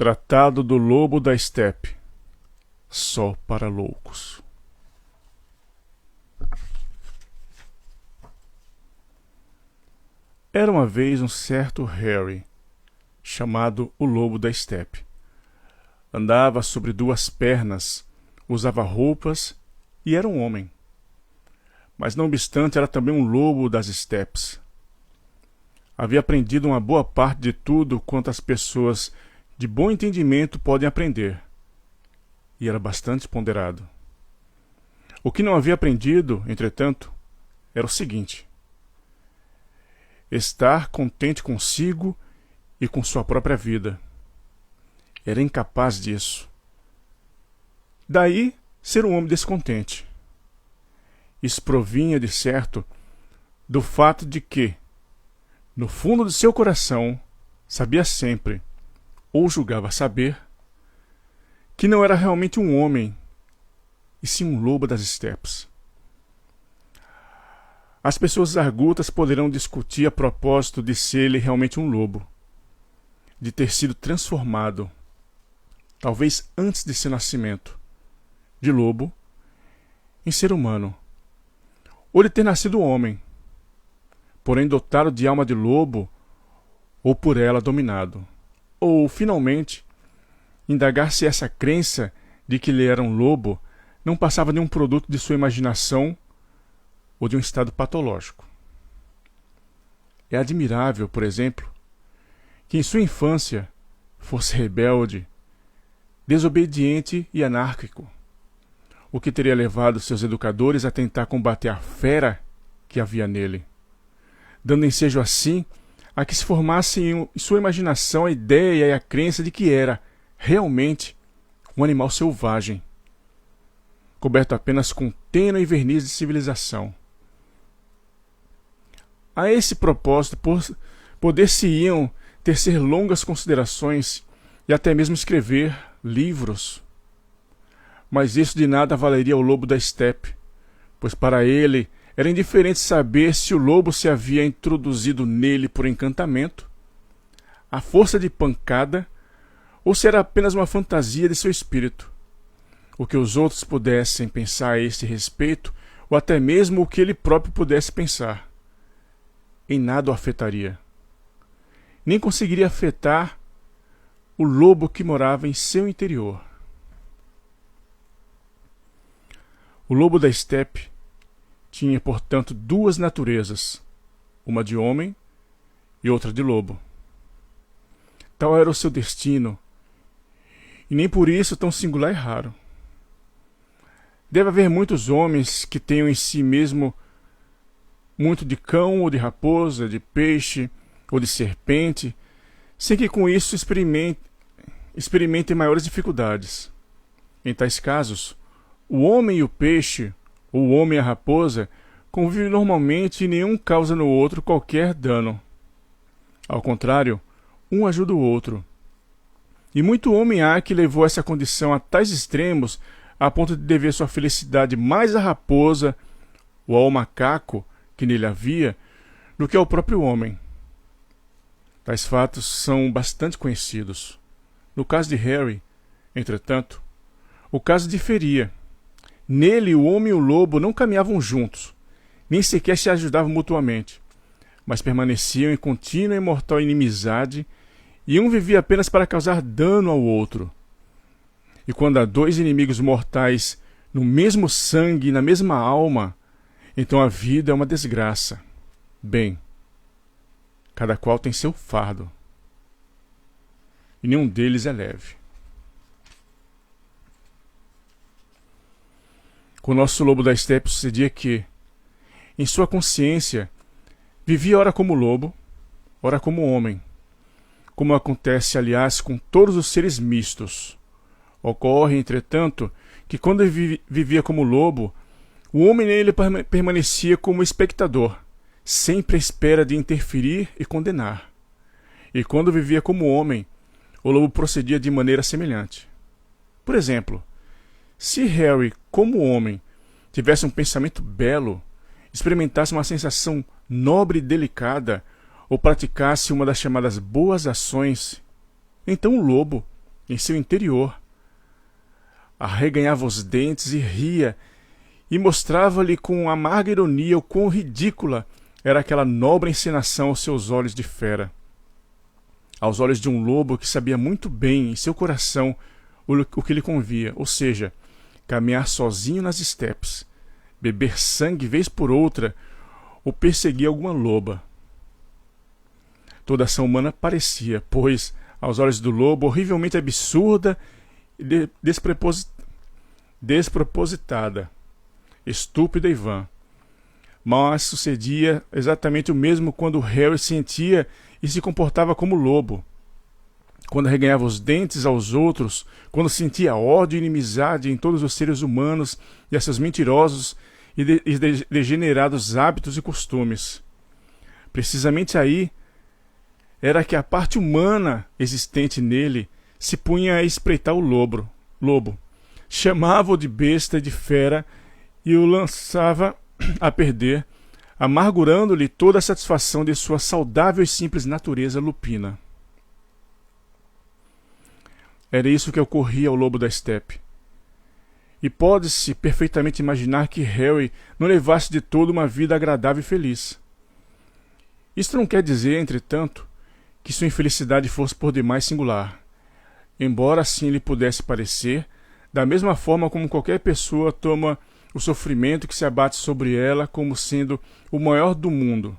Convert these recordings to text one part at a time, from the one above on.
Tratado do Lobo da Estepe. Só para loucos. Era uma vez um certo Harry, chamado o Lobo da Estepe. Andava sobre duas pernas, usava roupas e era um homem. Mas não obstante, era também um lobo das estepes. Havia aprendido uma boa parte de tudo quanto as pessoas de bom entendimento podem aprender, e era bastante ponderado. O que não havia aprendido, entretanto, era o seguinte: estar contente consigo e com sua própria vida. Era incapaz disso. Daí ser um homem descontente. Isso provinha, de certo, do fato de que, no fundo de seu coração, sabia sempre, ou julgava saber, que não era realmente um homem, e sim um lobo das estepes. As pessoas argutas poderão discutir a propósito de ser ele realmente um lobo, de ter sido transformado, talvez antes de seu nascimento, de lobo em ser humano, ou de ter nascido homem, porém dotado de alma de lobo, ou por ela dominado, ou, finalmente, indagar se essa crença de que ele era um lobo não passava de um produto de sua imaginação ou de um estado patológico. É admirável, por exemplo, que em sua infância fosse rebelde, desobediente e anárquico, o que teria levado seus educadores a tentar combater a fera que havia nele, dando ensejo assim a que se formasse em sua imaginação a ideia e a crença de que era, realmente, um animal selvagem, coberto apenas com tênue verniz de civilização. A esse propósito, poder-se-iam tecer longas considerações e até mesmo escrever livros. Mas isso de nada valeria ao lobo da estepe, pois para ele era indiferente saber se o lobo se havia introduzido nele por encantamento, à força de pancada, ou se era apenas uma fantasia de seu espírito. O que os outros pudessem pensar a este respeito, ou até mesmo o que ele próprio pudesse pensar, em nada o afetaria. Nem conseguiria afetar o lobo que morava em seu interior. O lobo da estepe tinha, portanto, duas naturezas, uma de homem e outra de lobo. Tal era o seu destino, e nem por isso tão singular e raro. Deve haver muitos homens que tenham em si mesmo muito de cão ou de raposa, de peixe ou de serpente, sem que com isso experimentem maiores dificuldades. Em tais casos, o homem e o peixe, ou o homem e a raposa, convivem normalmente e nenhum causa no outro qualquer dano. Ao contrário, um ajuda o outro. E muito homem há que levou essa condição a tais extremos a ponto de dever sua felicidade mais à raposa ou ao macaco que nele havia do que ao próprio homem. Tais fatos são bastante conhecidos. No caso de Harry, entretanto, o caso diferia. Nele, o homem e o lobo não caminhavam juntos, nem sequer se ajudavam mutuamente, mas permaneciam em contínua e mortal inimizade, e um vivia apenas para causar dano ao outro. E quando há dois inimigos mortais no mesmo sangue e na mesma alma, então a vida é uma desgraça. Bem, cada qual tem seu fardo, e nenhum deles é leve. Com o nosso lobo da estepe sucedia que, em sua consciência, vivia ora como lobo, ora como homem, como acontece, aliás, com todos os seres mistos. Ocorre, entretanto, que quando ele vivia como lobo, o homem nele permanecia como espectador, sempre à espera de interferir e condenar. E quando vivia como homem, o lobo procedia de maneira semelhante. Por exemplo, se Harry, como homem, tivesse um pensamento belo, experimentasse uma sensação nobre e delicada, ou praticasse uma das chamadas boas ações, então o lobo, em seu interior. Arreganhava os dentes e ria, e mostrava-lhe com amarga ironia o quão ridícula era aquela nobre encenação aos seus olhos de fera. Aos olhos de um lobo que sabia muito bem em seu coração o que lhe convia, ou seja, caminhar sozinho nas estepes, beber sangue vez por outra, ou perseguir alguma loba. Toda ação humana parecia, pois, aos olhos do lobo, horrivelmente absurda e despropositada, estúpida e vã. Mas sucedia exatamente o mesmo quando Harry sentia e se comportava como lobo. Quando arreganhava os dentes aos outros, quando sentia ódio e inimizade em todos os seres humanos e a seus mentirosos e degenerados hábitos e costumes. Precisamente aí era que a parte humana existente nele se punha a espreitar o lobo. Chamava-o de besta e de fera e o lançava a perder, amargurando-lhe toda a satisfação de sua saudável e simples natureza lupina. Era isso que ocorria ao lobo da estepe. E pode-se perfeitamente imaginar que Harry não levasse de todo uma vida agradável e feliz. Isto não quer dizer, entretanto, que sua infelicidade fosse por demais singular, embora assim lhe pudesse parecer, da mesma forma como qualquer pessoa toma o sofrimento que se abate sobre ela como sendo o maior do mundo.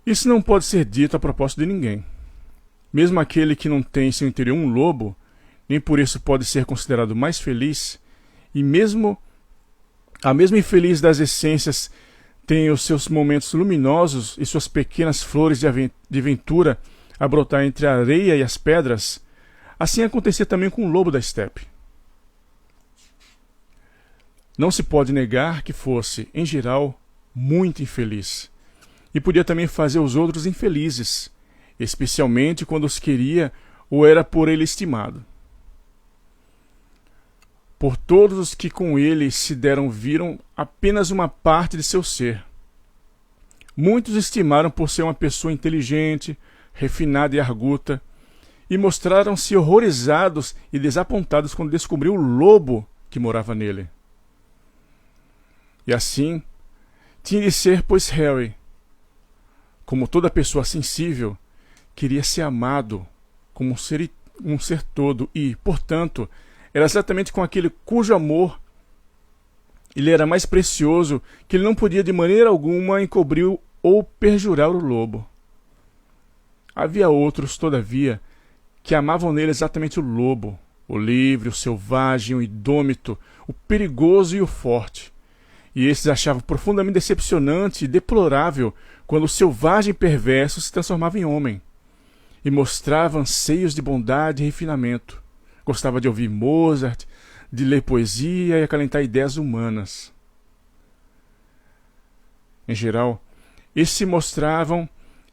Isso não pode ser dito a propósito de ninguém. Mesmo aquele que não tem em seu interior um lobo, nem por isso pode ser considerado mais feliz, e mesmo a mesma infeliz das essências tem os seus momentos luminosos e suas pequenas flores de ventura a brotar entre a areia e as pedras, assim acontecia também com o lobo da estepe. Não se pode negar que fosse, em geral, muito infeliz, e podia também fazer os outros infelizes, especialmente quando os queria ou era por ele estimado. Por todos os que com ele se deram viram apenas uma parte de seu ser. Muitos estimaram por ser uma pessoa inteligente, refinada e arguta, e mostraram-se horrorizados e desapontados quando descobriu o lobo que morava nele. E assim tinha de ser, pois Harry, como toda pessoa sensível, queria ser amado como um ser todo e, portanto, era exatamente com aquele cujo amor ele era mais precioso que ele não podia de maneira alguma encobrir ou perjurar o lobo. Havia outros, todavia, que amavam nele exatamente o lobo, o livre, o selvagem, o indômito, o perigoso e o forte. E esses achavam profundamente decepcionante e deplorável quando o selvagem perverso se transformava em homem e mostrava anseios de bondade e refinamento. Gostava de ouvir Mozart, de ler poesia e acalentar ideias humanas. Em geral, esses se mostravam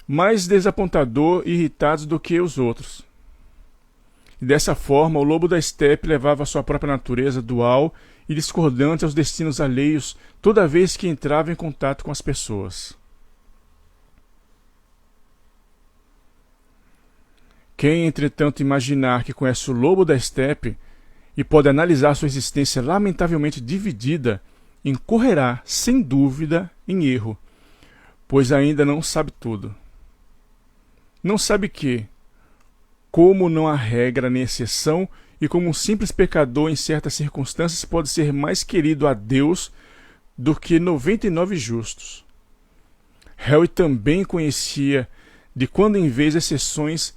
mais desapontador e irritados do que os outros. E dessa forma, o lobo da estepe levava a sua própria natureza dual e discordante aos destinos alheios toda vez que entrava em contato com as pessoas. Quem, entretanto, imaginar que conhece o lobo da estepe e pode analisar sua existência lamentavelmente dividida, incorrerá, sem dúvida, em erro, pois ainda não sabe tudo. Não sabe que, como não há regra nem exceção, e como um simples pecador em certas circunstâncias pode ser mais querido a Deus do que 99 justos. Harry também conhecia, de quando em vez, exceções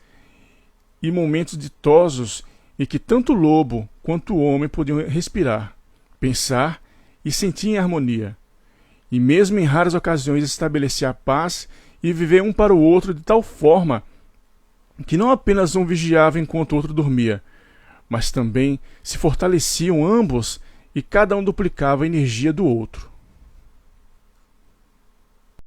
e momentos ditosos em que tanto o lobo quanto o homem podiam respirar, pensar e sentir em harmonia, e mesmo em raras ocasiões estabelecer a paz e viver um para o outro de tal forma que não apenas um vigiava enquanto o outro dormia, mas também se fortaleciam ambos e cada um duplicava a energia do outro.